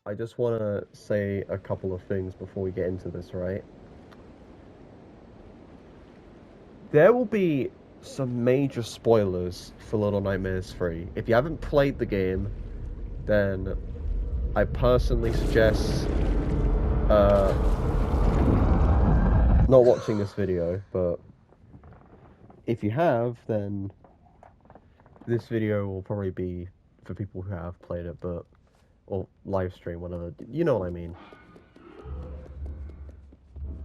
I just want to say a couple of things before we get into this, right? There will be some major spoilers for Little Nightmares 3. If you haven't played the game, then I personally suggest uh, not watching this video, but if you have, then this video will probably be for people who have played it, but or live stream, whatever. You know what I mean.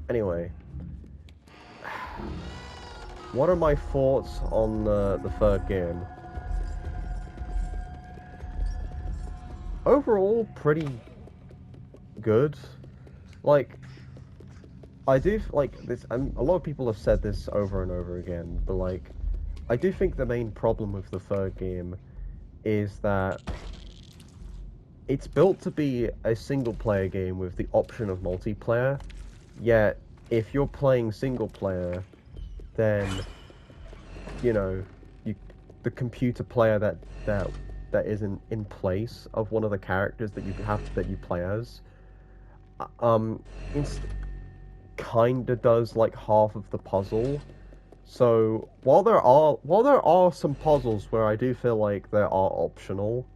Anyway, what are my thoughts on the third game? Overall, pretty good. Like, I do like this, and a lot of people have said this over and over again, but like, I do think the main problem with the third game is that it's built to be a single player game with the option of multiplayer, yet if you're playing single player, then you know, you the computer player that isn't in place of one of the characters that you play as, it's kinda does like half of the puzzle. So while there are some puzzles where I do feel like they are optional,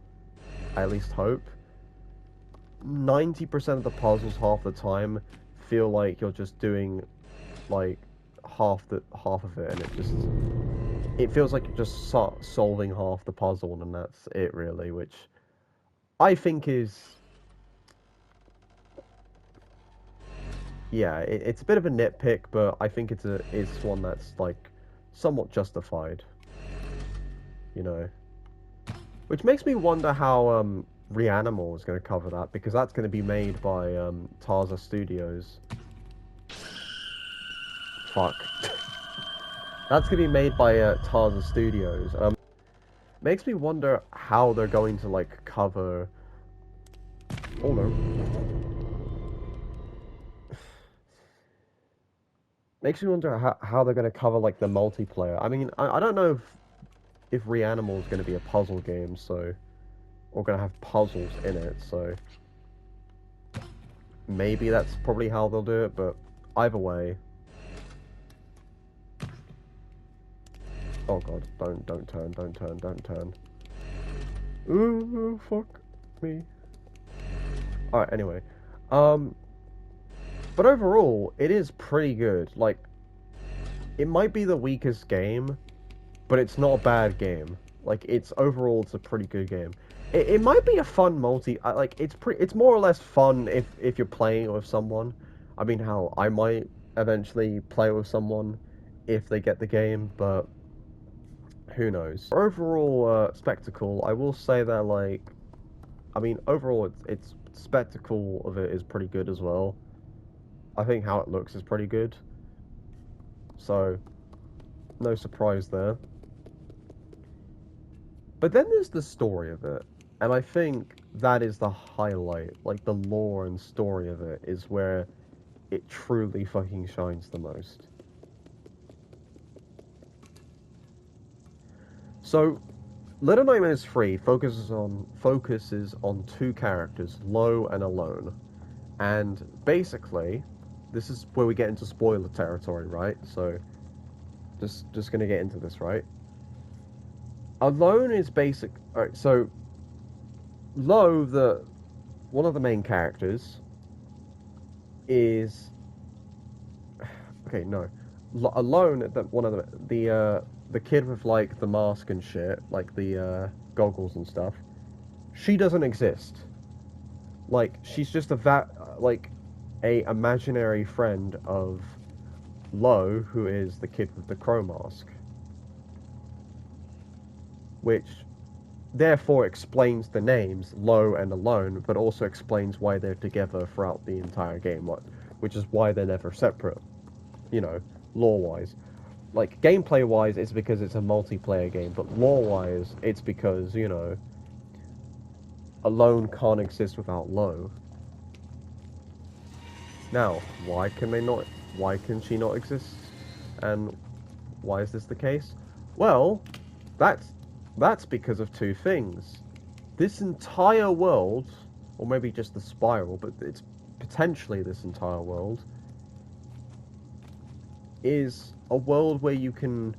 I at least hope, 90% of the puzzles half the time feel like you're just doing like half of it, and it feels like you're just solving half the puzzle, and that's it really, which I think is, yeah, it's a bit of a nitpick, but I think it's one that's like somewhat justified, you know. Which makes me wonder how Reanimal is going to cover that, because that's going to be made by Tarza Studios. Fuck. That's going to be made by Tarza Studios. Makes me wonder how they're going to like cover. Oh no. Makes me wonder how they're going to cover like the multiplayer. I mean, I don't know if Reanimal is going to be a puzzle game, so, or going to have puzzles in it, so maybe that's probably how they'll do it, but either way. Oh god, don't turn, don't turn. Ooh, fuck me. Alright, anyway. Um, but overall, it is pretty good. Like, it might be the weakest game, but it's not a bad game. Like, it's a pretty good game. It might be a fun like, it's more or less fun if you're playing it with someone. I mean, hell, I might eventually play with someone if they get the game, but who knows? Overall spectacle, I will say that, like, I mean, overall it's spectacle of it is pretty good as well. I think how it looks is pretty good, so no surprise there. But then there's the story of it, and I think that is the highlight. Like, the lore and story of it is where it truly fucking shines the most. So, Little Nightmares 3 focuses on two characters, Lo and Alone. And basically, this is where we get into spoiler territory, right? So, just gonna get into this, right? Alone is basic. Alright, so Lo, the one of the main characters, is okay. No, Alone, that one of the kid with like the mask and shit, like the goggles and stuff. She doesn't exist. Like, she's just like a imaginary friend of Lo, who is the kid with the crow mask, which therefore explains the names Lo and Alone, but also explains why they're together throughout the entire game, which is why they're never separate, you know, lore-wise. Like, gameplay-wise, it's because it's a multiplayer game, but lore-wise, it's because, you know, Alone can't exist without Lo. Now, why can she not exist? And why is this the case? Well, that's because of two things. This entire world or maybe just the spiral, but it's potentially this entire world, is a world where you can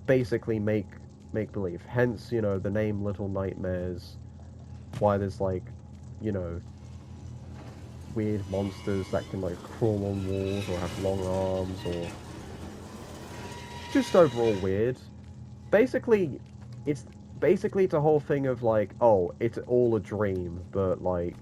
basically make believe. Hence, you know, the name Little Nightmares. Why there's like, you know, weird monsters that can like crawl on walls or have long arms or just overall weird. Basically, it's it's a whole thing of like, oh, it's all a dream, but like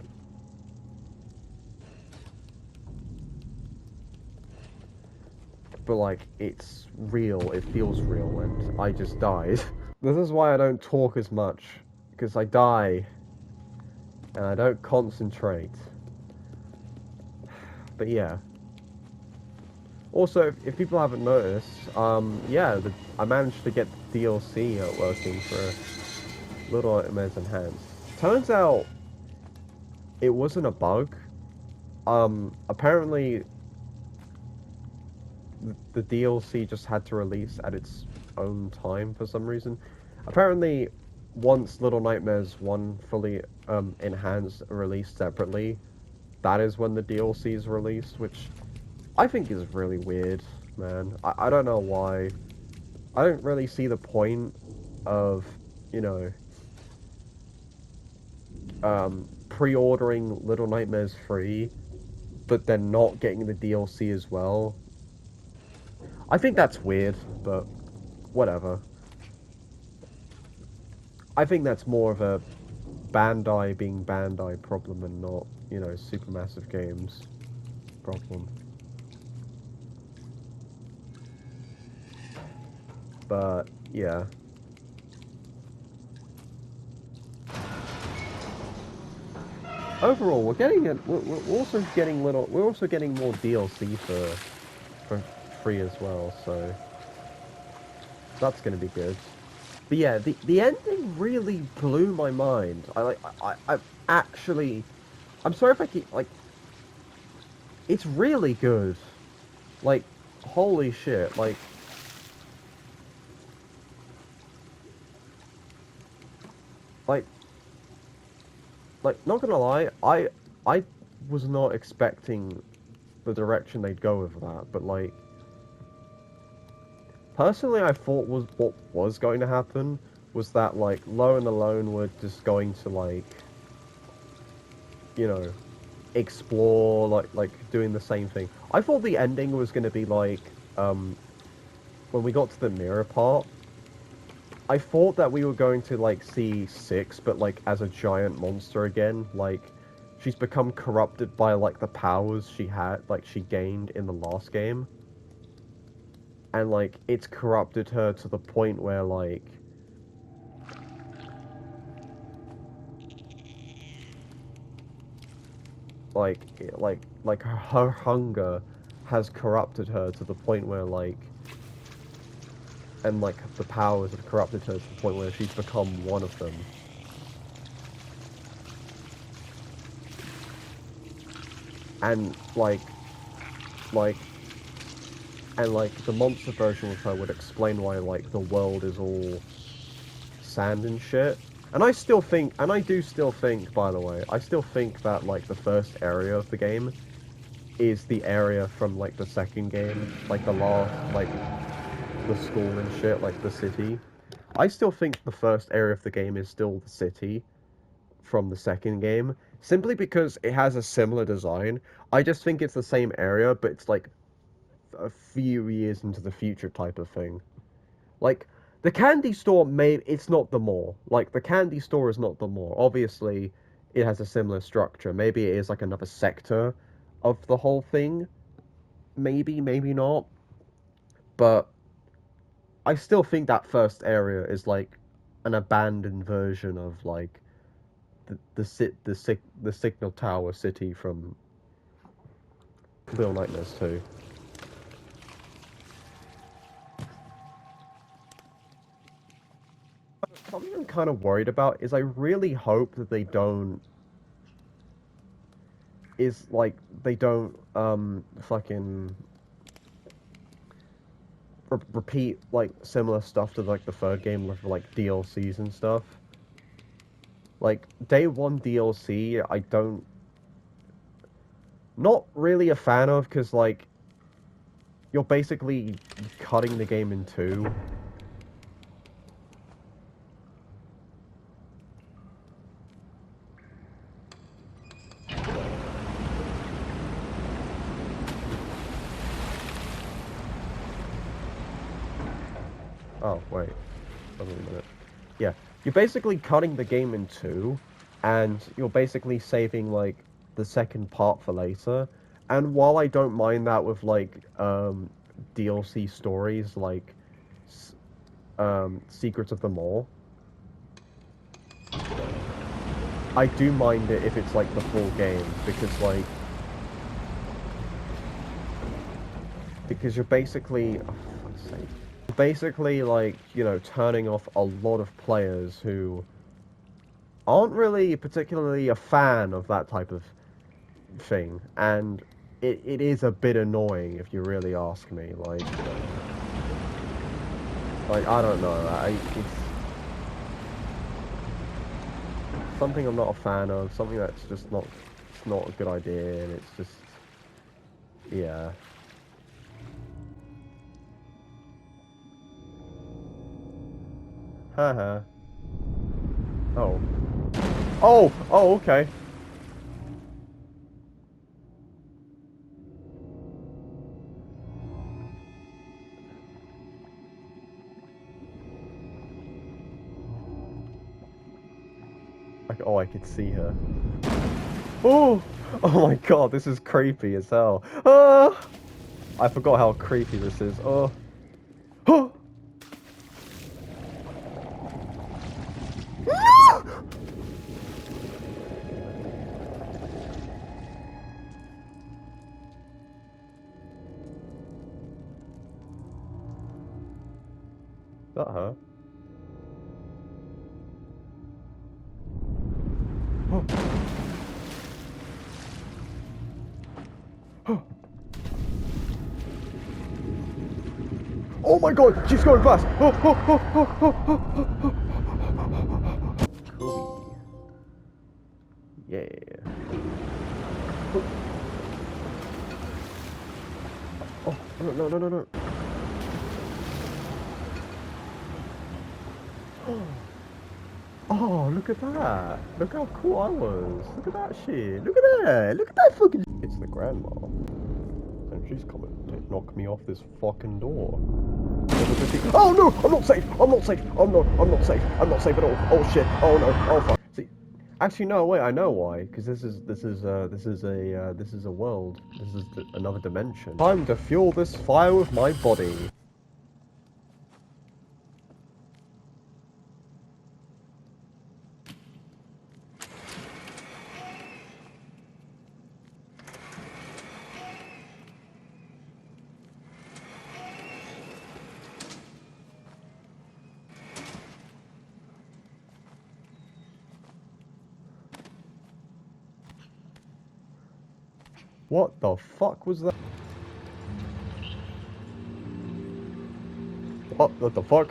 it's real. It feels real, and I just died. This is why I don't talk as much, because I die and I don't concentrate. But yeah. Also, if people haven't noticed, yeah, I managed to get the DLC working for Little Nightmares Enhanced. Turns out it wasn't a bug. Apparently the DLC just had to release at its own time for some reason. Apparently, once Little Nightmares 1 fully enhanced released separately, that is when the DLC is released, which I think is really weird, man. I don't know why. I don't really see the point of, you know, pre-ordering Little Nightmares 3, but then not getting the DLC as well. I think that's weird, but whatever. I think that's more of a Bandai being Bandai problem and not, you know, Supermassive Games problem. But yeah. Overall, we're also getting more DLC for free as well, so that's gonna be good. But yeah, the ending really blew my mind. I actually, I'm sorry if I keep like, it's really good. Like, holy shit! Like not gonna lie, I was not expecting the direction they'd go with that, but like, personally, I thought was what was going to happen was that like Low and Alone were just going to like, you know, explore like doing the same thing. I thought the ending was going to be like when we got to the mirror part. I thought that we were going to like see Six, but like as a giant monster again. Like she's become corrupted by like the powers she gained in the last game, and like it's corrupted her to the point where like her hunger has corrupted her to the point where and like the powers have corrupted her to the point where she's become one of them. And like the monster version of her would explain why like the world is all sand and shit. And I do still think, by the way, I still think that like the first area of the game is the area from like the second game, like the school and shit, like the city. I still think the first area of the game is still the city from the second game, simply because it has a similar design. I just think it's the same area, but it's like a few years into the future type of thing. Like the candy store, it's not the mall. Like the candy store is not the mall. Obviously, it has a similar structure. Maybe it is like another sector of the whole thing. Maybe, maybe not. But I still think that first area is like an abandoned version of like the Signal Tower city from Little Nightmares 2. Something I'm kind of worried about is I really hope that they don't fucking repeat like similar stuff to like the third game with like DLCs and stuff. Like, Day 1 DLC, I don't... Not really a fan of, because, like, you're basically cutting the game in two. Oh, wait. Wait a minute. Yeah, you're basically cutting the game in two, and you're basically saving, like, the second part for later. And while I don't mind that with, like, DLC stories, like, Secrets of the Maw, I do mind it if it's, like, the full game, because, like, because you're basically, oh, for fuck's sake, basically, like, you know, turning off a lot of players who aren't really particularly a fan of that type of thing, and it is a bit annoying if you really ask me. Like I don't know, it's something I'm not a fan of, something that's just not, it's not a good idea, and it's just, yeah. Haha. Oh. Oh! Oh, okay. Like, oh, I could see her. Oh! Oh my god, this is creepy as hell. Ah! I forgot how creepy this is. Oh. Oh! Is that her? Oh. Oh my god, she's going fast! Cool. Yeah. Oh, no, no, no, no, no. Oh, look at that. Look how cool I was. Look at that shit. Look at that. Look at that fucking... It's the grandma. And she's coming to knock me off this fucking door. Oh no! I'm not safe! I'm not safe! Oh no! I'm not safe! I'm not safe at all! Oh shit! Oh no! Oh fuck! See, actually no, wait, I know why. Because this is a world. This is another dimension. Time to fuel this fire with my body. What the fuck was that? What the fuck?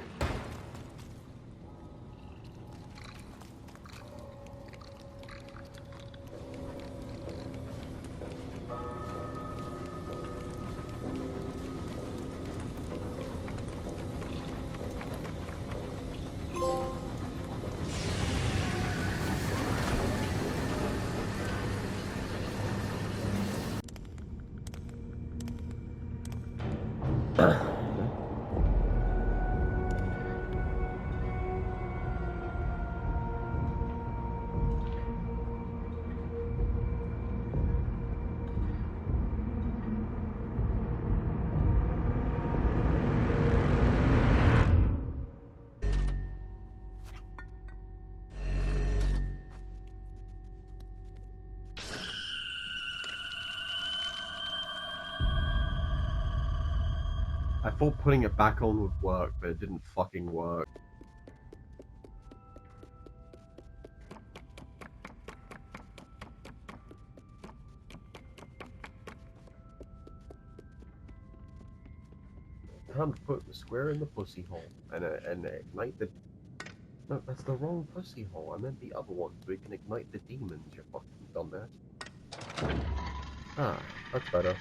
I thought putting it back on would work, but it didn't fucking work. Time to put the square in the pussy hole and ignite the No, that's the wrong pussy hole. I meant the other one, so we can ignite the demons, you fucking dumbass. Ah, that's better.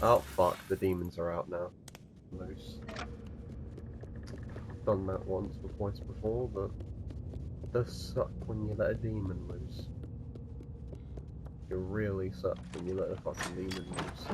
Oh fuck, the demons are out now. Loose. Done that once or twice before, but it does suck when you let a demon loose. It really sucks when you let a fucking demon loose.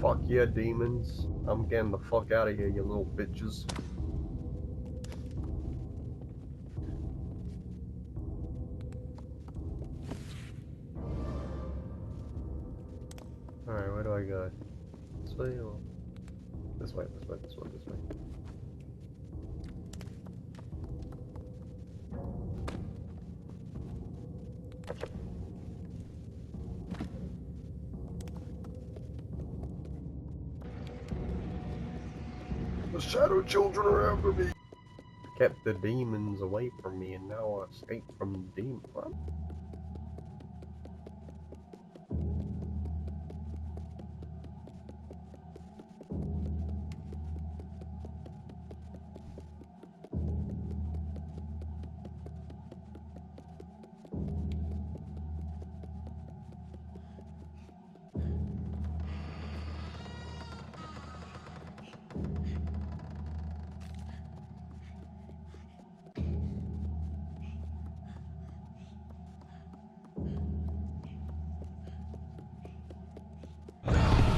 Fuck yeah, demons. I'm getting the fuck out of here, you little bitches. Alright, where do I go? This way or... This way, this way, this way, this way. The Shadow Children are after me! Kept the demons away from me and now I escaped from the demon. What?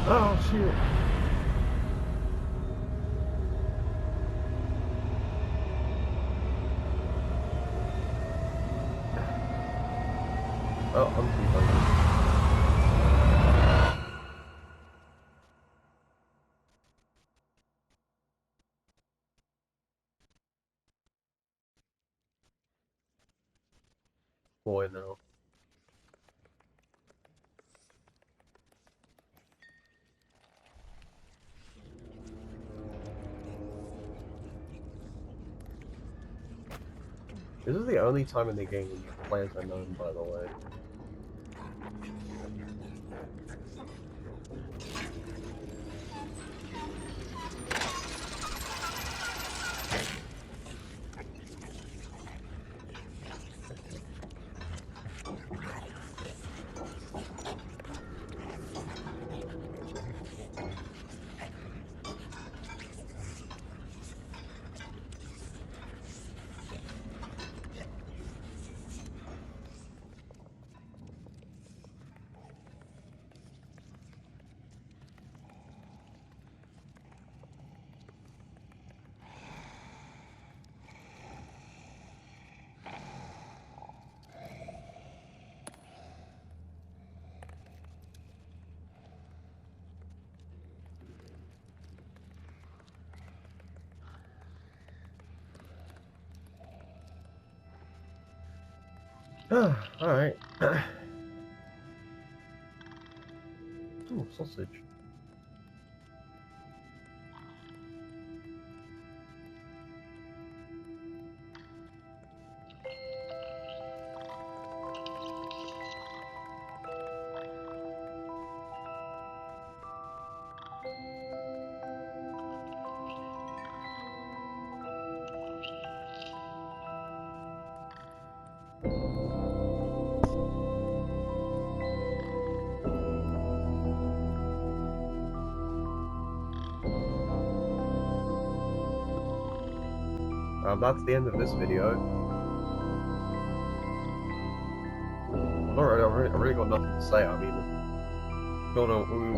Oh shit! Oh, I'm too hungry. Boy, no. This is the only time in the game when you play as unknown, by the way. Alright. Ooh, sausage. That's the end of this video. I really got nothing to say. I mean,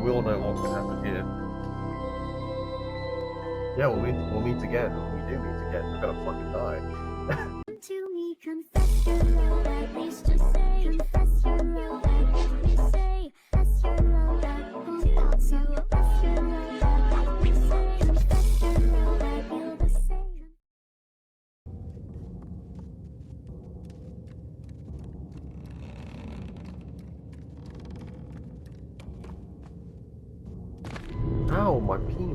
we all know what's gonna happen here. Yeah, we'll meet again. We do meet again. We're gonna fucking die. To me, confess your love, at least just say, confess your love, at least say, confess your love, at least say, confess your love, at least say, confess your love, I feel the same. Ow, my penis.